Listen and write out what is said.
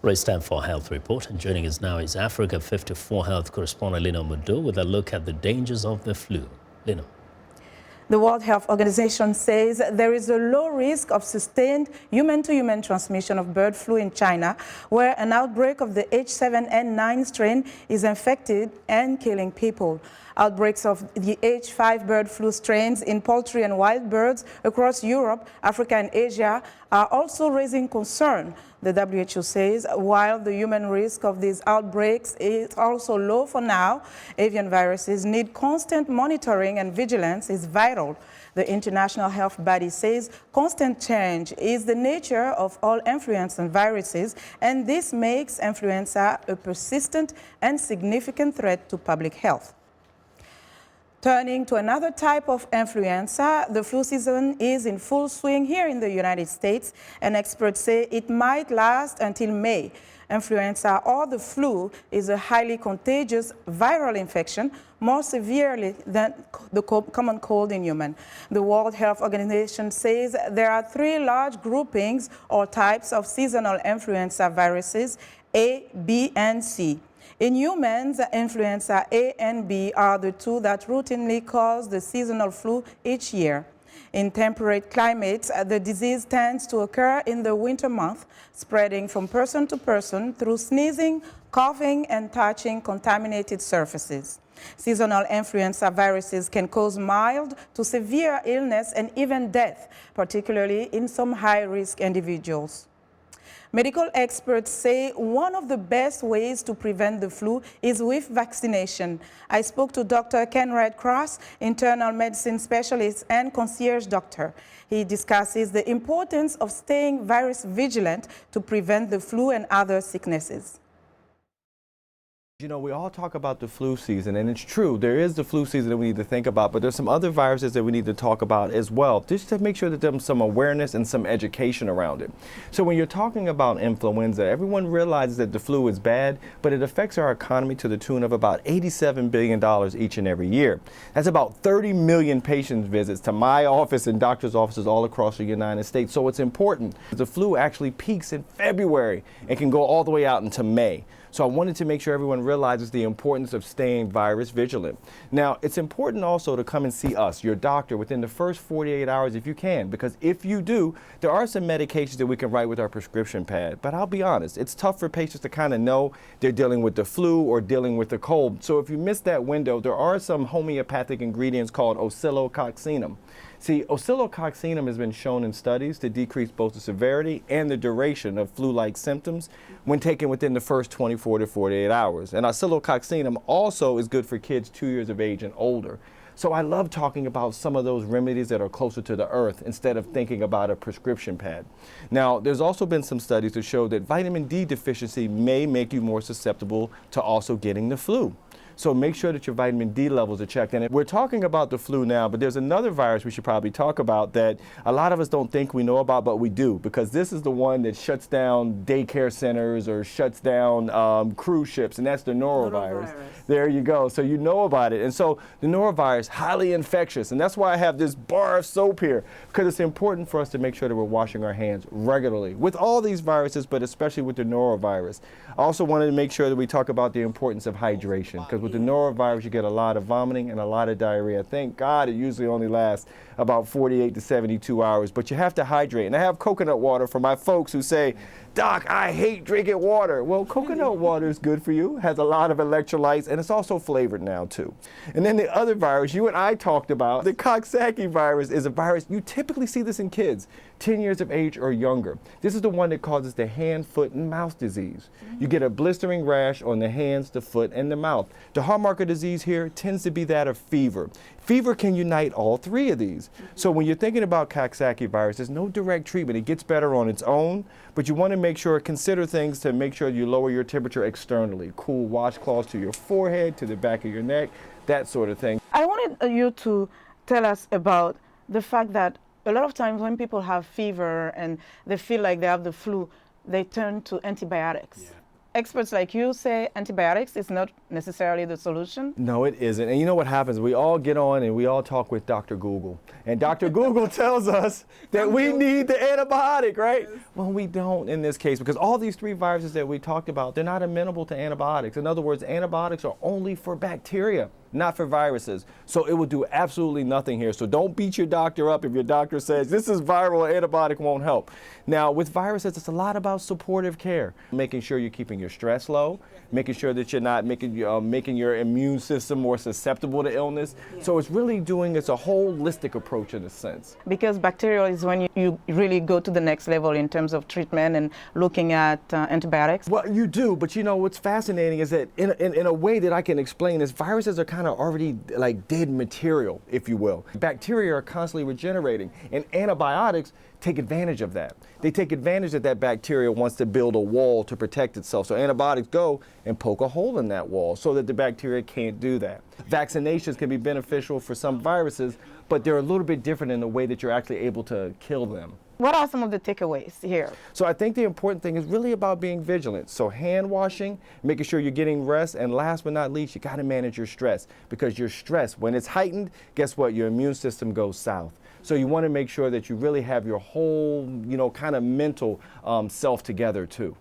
Well, it's time for a health report, and joining us now is Africa 54 health correspondent Linord Moudou with a look at the dangers of the flu. Linord. The World Health Organization says there is a low risk of sustained human-to-human transmission of bird flu in China, where an outbreak of the H7N9 strain is infected and killing people. Outbreaks of the H5 bird flu strains in poultry and wild birds across Europe, Africa, and Asia are also raising concern. The WHO says while the human risk of these outbreaks is also low for now, avian viruses need constant monitoring and vigilance is vital. The International Health Body says constant change is the nature of all influenza viruses, and this makes influenza a persistent and significant threat to public health. Turning to another type of influenza, the flu season is in full swing here in the United States, and experts say it might last until May. Influenza, or the flu, is a highly contagious viral infection, more severely than the common cold in humans. The World Health Organization says there are three large groupings or types of seasonal influenza viruses, A, B, and C. In humans, influenza A and B are the two that routinely cause the seasonal flu each year. In temperate climates, the disease tends to occur in the winter months, spreading from person to person through sneezing, coughing, and touching contaminated surfaces. Seasonal influenza viruses can cause mild to severe illness and even death, particularly in some high-risk individuals. Medical experts say one of the best ways to prevent the flu is with vaccination. I spoke to Dr. Ken Redcross, internal medicine specialist and concierge doctor. He discusses the importance of staying virus vigilant to prevent the flu and other sicknesses. You know, we all talk about the flu season, and it's true, there is the flu season that we need to think about, but there's some other viruses that we need to talk about as well, just to make sure that there's some awareness and some education around it. So when you're talking about influenza, everyone realizes that the flu is bad, but it affects our economy to the tune of about $87 billion each and every year. That's about 30 million patient visits to my office and doctors' offices all across the United States. So it's important. The flu actually peaks in February and can go all the way out into May. So I wanted to make sure everyone realizes the importance of staying virus vigilant. Now, it's important also to come and see us, your doctor, within the first 48 hours if you can, because if you do, there are some medications that we can write with our prescription pad. But I'll be honest, it's tough for patients to kind of know they're dealing with the flu or dealing with the cold. So if you miss that window, there are some homeopathic ingredients called oscillococcinum. See, oscillococcinum has been shown in studies to decrease both the severity and the duration of flu-like symptoms when taken within the first 24 to 48 hours. And oscillococcinum also is good for kids 2 years of age and older. So I love talking about some of those remedies that are closer to the earth instead of thinking about a prescription pad. Now, there's also been some studies to show that vitamin D deficiency may make you more susceptible to also getting the flu. So make sure that your vitamin D levels are checked. And we're talking about the flu now, but there's another virus we should probably talk about that a lot of us don't think we know about, but we do, because this is the one that shuts down daycare centers or shuts down cruise ships, and that's the norovirus. There you go. So you know about it. And so the norovirus, highly infectious, and that's why I have this bar of soap here, because it's important for us to make sure that we're washing our hands regularly with all these viruses, but especially with the norovirus. I also wanted to make sure that we talk about the importance of hydration, because with the norovirus, you get a lot of vomiting and a lot of diarrhea. Thank God it usually only lasts about 48 to 72 hours, but you have to hydrate. And I have coconut water for my folks who say, Doc, I hate drinking water. Well, coconut water is good for you, has a lot of electrolytes, and it's also flavored now too. And then the other virus you and I talked about, the Coxsackie virus, is a virus, you typically see this in kids 10 years of age or younger. This is the one that causes the hand, foot, and mouth disease. You get a blistering rash on the hands, the foot, and the mouth. The hallmark of disease here tends to be that of fever. Fever can unite all three of these. So when you're thinking about Coxsackie virus, there's no direct treatment. It gets better on its own, but you want to make sure, consider things to make sure you lower your temperature externally. Cool washcloths to your forehead, to the back of your neck, that sort of thing. I wanted you to tell us about the fact that a lot of times when people have fever and they feel like they have the flu, they turn to antibiotics. Yeah. experts like you say antibiotics is not necessarily the solution? No, it isn't. And you know what happens? We all get on and we all talk with Dr. Google. And Dr. Google tells us that we need the antibiotic, right? Yes. Well, we don't in this case, because all these 3 viruses that we talked about, they're not amenable to antibiotics. In other words, antibiotics are only for bacteria, not for viruses. So it will do absolutely nothing here. So don't beat your doctor up if your doctor says this is viral, antibiotic won't help. Now, with viruses, it's a lot about supportive care, making sure you're keeping your stress low, making sure that you're not making your immune system more susceptible to illness. Yeah. So it's really it's a holistic approach in a sense. Because bacterial is when you really go to the next level in terms of treatment and looking at antibiotics. Well, you do, but you know what's fascinating is that in a way that I can explain is viruses are kind of already like dead material, if you will. Bacteria are constantly regenerating, and antibiotics take advantage of that. They take advantage that bacteria wants to build a wall to protect itself. So antibiotics go and poke a hole in that wall so that the bacteria can't do that. Vaccinations can be beneficial for some viruses, but they're a little bit different in the way that you're actually able to kill them. What are some of the takeaways here? So I think the important thing is really about being vigilant. So hand washing, making sure you're getting rest, and last but not least, you got to manage your stress, because your stress, when it's heightened, guess what? Your immune system goes south. So you want to make sure that you really have your whole, kind of mental self together too.